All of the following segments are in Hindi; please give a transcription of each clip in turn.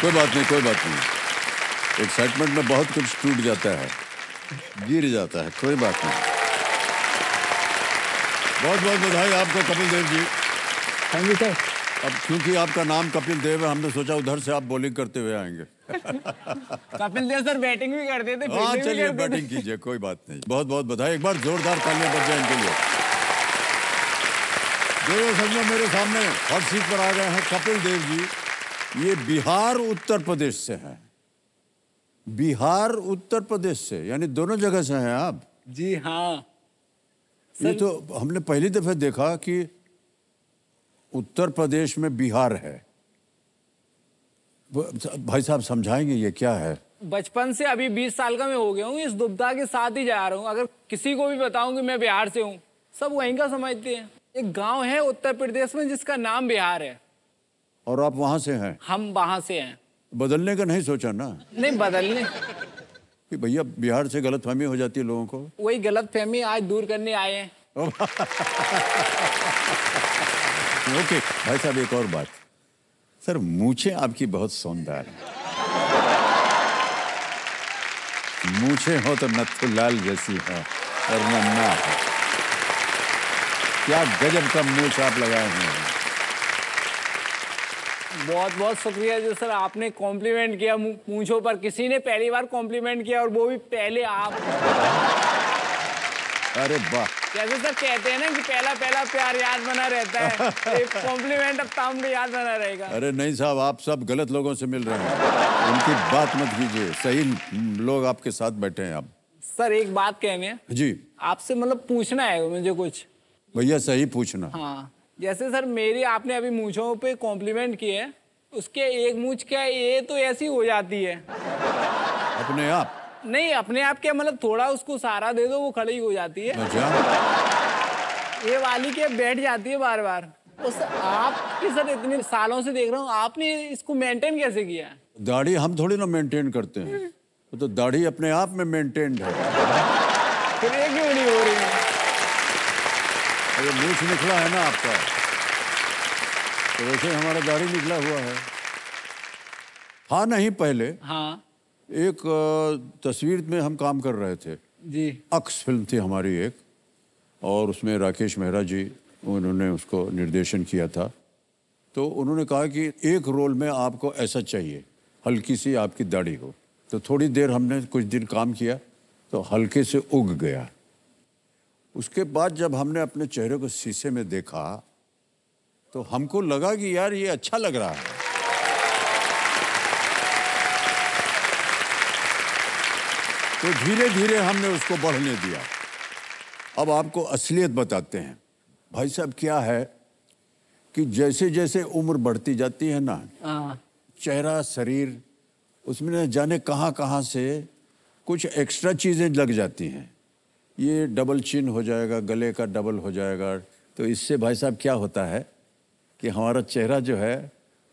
कोई बात नहीं, कोई बात नहीं। एक्साइटमेंट में बहुत कुछ टूट जाता है, गिर जाता है, कोई बात नहीं। बहुत बहुत बधाई आपको Kapil Dev ji. Thank you sir. अब क्योंकि आपका नाम कपिल देव है, हमने सोचा उधर से आप बॉलिंग करते हुए आएंगे। कपिल देव सर बैटिंग भी करते थे। हाँ चलिए बैटिंग कीजिए, कोई बात नहीं। बहुत बहुत बधाई, एक बार जोरदार तालियां बज जाए इनके लिए। देखो समझो मेरे सामने हॉट सीट पर आ गए हैं कपिल देव जी। ये बिहार उत्तर प्रदेश से हैं। बिहार उत्तर प्रदेश से, यानी दोनों जगह से हैं आप? जी हाँ। ये तो हमने पहली दफे देखा कि उत्तर प्रदेश में बिहार है। भाई साहब समझाएंगे ये क्या है? बचपन से अभी 20 साल का मैं हो गया हूँ, इस दुबदा के साथ ही जा रहा हूँ। अगर किसी को भी बताऊं कि मैं बिहार से हूँ, सब वहीं का समझते हैं। एक गांव है उत्तर प्रदेश में जिसका नाम बिहार है। और आप वहां से हैं? हम वहां से हैं। बदलने का नहीं सोचा ना? नहीं बदलने कि भैया बिहार से गलतफहमी हो जाती है लोगों को। वही गलतफहमी आज दूर करने आए हैं। ओके भाई साहब, एक और बात सर, मूछें आपकी बहुत शानदार हैं। मूछें हो तो नथुलाल जैसी है और नन्ना है। क्या गजब का मूछ आप लगाए हुए हैं। बहुत बहुत शुक्रिया जो सर आपने कॉम्प्लीमेंट किया मूंछों पर। किसी ने पहली बार कॉम्प्लीमेंट किया और वो भी पहले आप। अरे वाह। जैसे सर कहते हैं ना कि पहला पहला प्यार याद बना रहता है, एक कॉम्प्लीमेंट अब सामने याद बना रहेगा। अरे नहीं साहब, आप सब गलत लोगों से मिल रहे हैं, उनकी बात मत कीजिए। सही लोग आपके साथ बैठे हैं। आप सर एक बात कहनी है जी, आपसे, मतलब पूछना है मुझे कुछ। भैया सही पूछना। हाँ जैसे सर मेरी आपने अभी मूंछों पे कॉम्प्लीमेंट किए, उसके एक मूंछ क्या ये तो ऐसी हो जाती है अपने आप? नहीं अपने आप क्या, मतलब थोड़ा उसको सहारा दे दो वो खड़ी हो जाती है। अच्छा। ये वाली क्या बैठ जाती है बार बार। उस आपकी सर इतने सालों से देख रहा हूँ, आपने इसको मेंटेन कैसे किया? दाढ़ी हम थोड़ी ना मेंटेन करते हैं, तो दाढ़ी अपने आप में मेंटेन्ड है। फिर ये क्यों नहीं हो रही है? अरे मूछ निकला है ना आपका, तो वैसे हमारा दाढ़ी निकला हुआ है। हाँ नहीं, पहले हाँ एक तस्वीर में हम काम कर रहे थे जी। अक्स फिल्म थी हमारी एक, और उसमें राकेश मेहरा जी उन्होंने उसको निर्देशन किया था। तो उन्होंने कहा कि एक रोल में आपको ऐसा चाहिए, हल्की सी आपकी दाढ़ी हो। तो थोड़ी देर हमने कुछ दिन काम किया तो हल्के से उग गया। उसके बाद जब हमने अपने चेहरे को शीशे में देखा तो हमको लगा कि यार ये अच्छा लग रहा है। तो धीरे धीरे हमने उसको बढ़ने दिया। अब आपको असलियत बताते हैं भाई साहब। क्या है कि जैसे जैसे उम्र बढ़ती जाती है ना, चेहरा शरीर उसमें न जाने कहाँ कहाँ से कुछ एक्स्ट्रा चीज़ें लग जाती हैं। ये डबल चिन हो जाएगा, गले का डबल हो जाएगा। तो इससे भाई साहब क्या होता है कि हमारा चेहरा जो है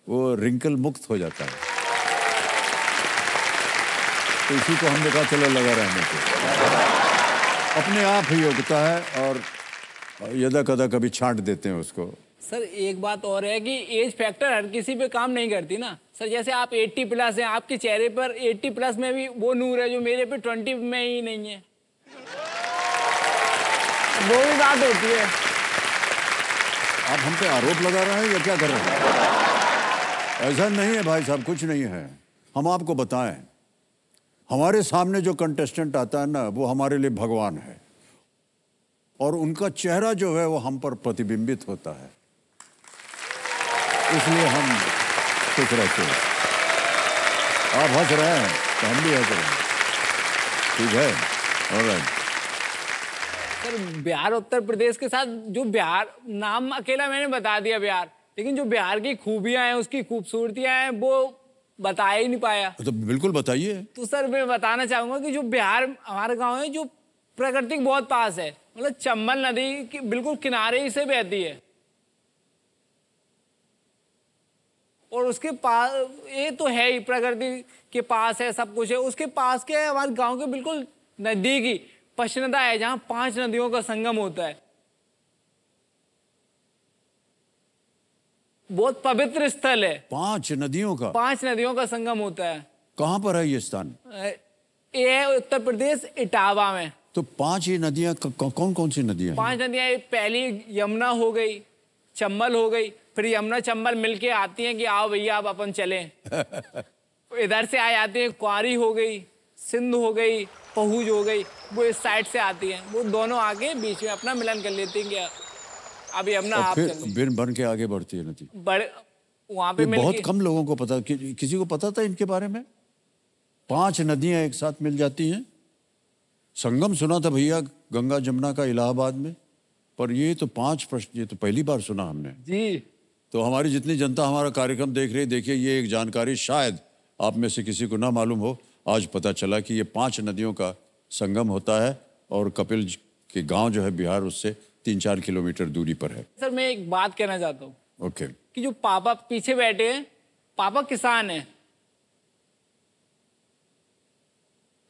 वो रिंकल मुक्त हो जाता है। तो इसी को हमने कहा चलो लगा रहने को, अपने आप ही उगता है और यदा कदा कभी छांट देते हैं उसको। सर एक बात और है कि एज फैक्टर हर किसी पे काम नहीं करती ना सर। जैसे आप 80 प्लस हैं, आपके चेहरे पर 80 प्लस में भी वो नूर है जो मेरे पे 20 में ही नहीं है। वो भी बात होती है। आप हम पे आरोप लगा रहे हैं या क्या कर रहे हैं? ऐसा नहीं है भाई साहब, कुछ नहीं है। हम आपको बताएं, हमारे सामने जो कंटेस्टेंट आता है ना वो हमारे लिए भगवान है, और उनका चेहरा जो है वो हम पर प्रतिबिंबित होता है, इसलिए हम खुश रहते हैं। आप हंस रहे हैं तो हम भी हंस रहे हैं, ठीक है? ऑलराइट। सर बिहार उत्तर प्रदेश के साथ जो बिहार नाम अकेला मैंने बता दिया बिहार, लेकिन जो बिहार की खूबियां हैं, उसकी खूबसूरतियां हैं, वो बता ही नहीं पाया। तो बिल्कुल बताइए। तो सर मैं बताना चाहूंगा कि जो बिहार हमारा गांव है जो प्रकृति बहुत पास है, मतलब चंबल नदी की बिल्कुल किनारे ही से बहती है, और उसके पास ये तो है ही, प्रकृति के पास है, सब कुछ है। उसके पास क्या है, हमारे गांव के बिल्कुल नजदीक ही पशनदा है जहां 5 नदियों का संगम होता है। बहुत पवित्र स्थल है। 5 नदियों का? 5 नदियों का संगम होता है। कहाँ पर है ये स्थान? ये है उत्तर प्रदेश इटावा में। तो 5 ही नदियां कौन कौन सी नदियां हैं? 5 नदियां, पहली यमुना हो गई, चंबल हो गई, फिर यमुना चंबल मिलके आती हैं कि आओ भैया अब अपन चलें। इधर से आ जाती है, कुंवारी हो गई, सिंध हो गई, पहुज हो गई, वो इस साइड से आती हैं। वो दोनों आके बीच में अपना मिलन कर लेती हैं कि अब यमुना आप फिर चल। बिन बन के आगे बढ़ती है नदी। बड़े वहाँ पे बहुत कम लोगों को पता, किसी को पता था इनके बारे में? 5 नदियां एक साथ मिल जाती हैं। संगम सुना था भैया गंगा जमुना का इलाहाबाद में, पर ये तो 5 प्रश्न, ये तो पहली बार सुना हमने जी। तो हमारी जितनी जनता हमारा कार्यक्रम देख रही है, देखिए ये एक जानकारी शायद आप में से किसी को ना मालूम हो, आज पता चला कि ये 5 नदियों का संगम होता है और कपिल के गांव जो है बिहार उससे 3-4 किलोमीटर दूरी पर है। सर मैं एक बात कहना चाहता हूँ ओके। कि जो पापा पीछे बैठे हैं, पापा किसान हैं,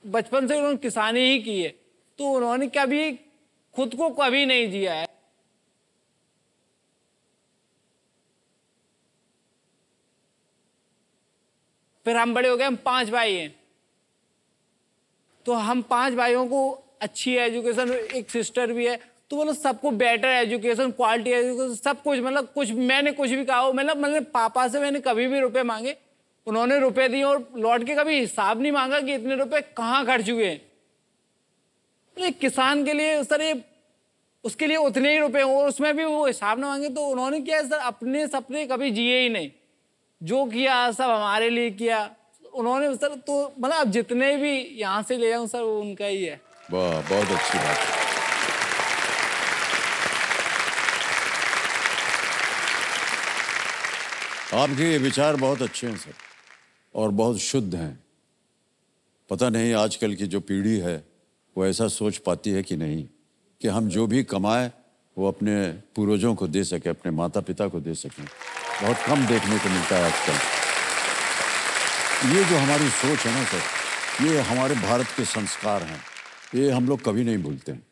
बचपन से उन्होंने किसानी ही की है, तो उन्होंने कभी खुद को कभी नहीं जिया है। फिर हम बड़े हो गए, हम 5 भाई हैं, तो हम 5 भाइयों को अच्छी एजुकेशन, एक सिस्टर भी है, तो मतलब सबको बेटर एजुकेशन, क्वालिटी एजुकेशन, सब कुछ, मतलब कुछ मैंने कुछ भी कहा हो, मैंने पापा से मैंने कभी भी रुपए मांगे, उन्होंने रुपए दिए और लौट के कभी हिसाब नहीं मांगा कि इतने रुपए कहाँ खर्च हुए हैं। एक किसान के लिए सर ये उसके लिए उतने ही रुपए और उसमें भी वो हिसाब ना मांगे, तो उन्होंने क्या है सर, अपने सपने कभी जिए ही नहीं, जो किया सब हमारे लिए किया उन्होंने सर। तो मतलब अब जितने भी यहाँ से ले जाऊँ सर वो उनका ही है। वाह, बहुत अच्छी बात है। आपके ये विचार बहुत अच्छे हैं सर और बहुत शुद्ध हैं। पता नहीं आजकल की जो पीढ़ी है वो ऐसा सोच पाती है कि नहीं, कि हम जो भी कमाएं वो अपने पूर्वजों को दे सके, अपने माता पिता को दे सकें। बहुत कम देखने को मिलता है आजकल। ये जो हमारी सोच है ना सर, ये हमारे भारत के संस्कार हैं, ये हम लोग कभी नहीं भूलते हैं।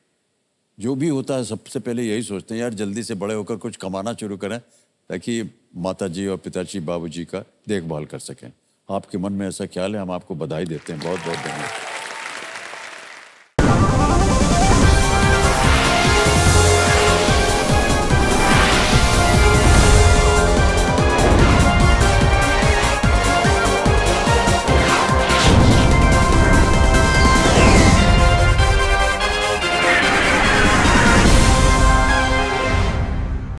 जो भी होता है सबसे पहले यही सोचते हैं यार जल्दी से बड़े होकर कुछ कमाना शुरू करें ताकि माताजी और पिताजी बाबूजी का देखभाल कर सकें। आपके मन में ऐसा ख्याल है, हम आपको बधाई देते हैं। बहुत बहुत धन्यवाद।